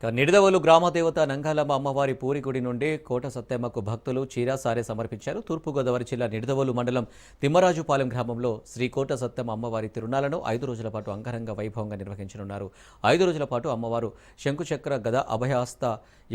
నిడదవోలు గ్రామదేవత నంగాలమ్మ అమ్మవారి పూరిగుడి నుండి కోట సత్తెమ్మకు భక్తులు చీరాసారే సమర్పించారు. తూర్పుగోదావరి జిల్లా నిడదవోలు మండలం తిమ్మరాజుపాలెం గ్రామంలో శ్రీ కోట సత్తెమ్మ అమ్మవారి తిరునాళ్లను 5 రోజుల పాటు అంగరంగ వైభవంగా నిర్వహించనున్నారు. 5 రోజుల పాటు అమ్మవారు శంకుచక్ర గద అభయహస్త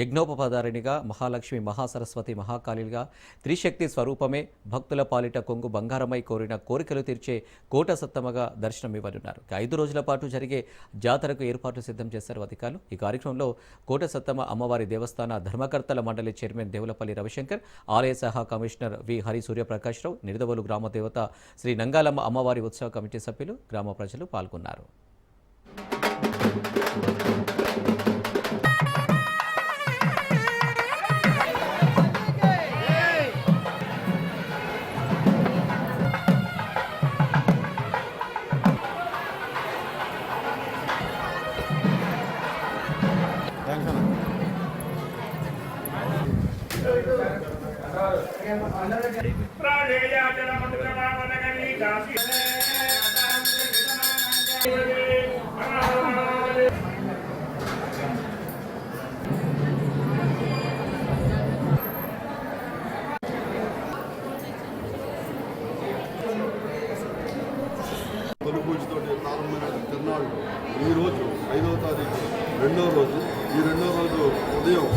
యజ్ఞోపదారిణిగా, మహాలక్ష్మి, మహాసరస్వతి, మహాకాళిగా, త్రిశక్తి స్వరూపమే భక్తుల పాలిట కొంగు బంగారమై కోరిన కోరికలు తీర్చే కోట సత్తమ్మగా దర్శనమివ్వనున్నారు. 5 రోజుల పాటు జరిగే జాతరకు ఏర్పాట్లు సిద్ధం చేశారు అధికారులు. ఈ కార్యక్రమంలో కోట సత్తమ్మ అమ్మవారి దేవస్థాన ధర్మకర్తల మండలి చైర్మన్ దేవులపల్లి రవిశంకర్, ఆలయ సహా కమిషనర్ వి హరి సూర్యప్రకాశ్రావు, నిడదవోలు గ్రామ దేవత శ్రీ నంగాలమ్మ అమ్మవారి ఉత్సవ కమిటీ సభ్యులు, గ్రామ ప్రజలు పాల్గొన్నారు. తొలిపూజతో ప్రారంభమైన తిరునాళ్ళు ఈరోజు 5వ తారీఖు రెండో రోజు. ఈ రెండో రోజు ఉదయం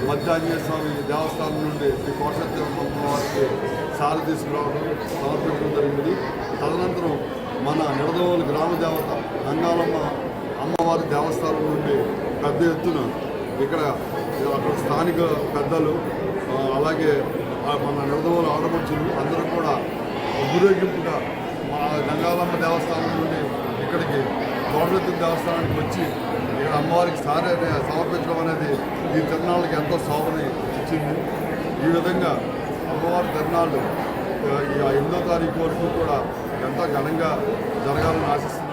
మధ్యాహ్న స్వామి దేవస్థానం నుండి శ్రీ కోట సత్తెమ్మ అమ్మవారికి సారి తీసుకురావడం సమర్పించడం జరిగింది. తదనంతరం మన నిడదవోలు గ్రామ దేవత నంగాలమ్మ అమ్మవారి దేవస్థానం నుండి పెద్ద ఎత్తున అక్కడ స్థానిక పెద్దలు, అలాగే మన నిడదవోలు ఆడపడుచులు అందరూ కూడా ఊరేగింపుగా నంగాలమ్మ దేవస్థానం నుండి ఇక్కడికి కోటసత్తెమ్మ దేవస్థానానికి వచ్చి ఇక్కడ అమ్మవారికి సారే సమర్పించడం అనేది ఈ తిరునాళ్ళకి ఎంతో శోభని ఇచ్చింది. ఈ విధంగా అమ్మవారి తిరునాళ్ళు 8వ తారీఖు వరకు కూడా ఎంతో ఘనంగా జరగాలని ఆశిస్తుంది.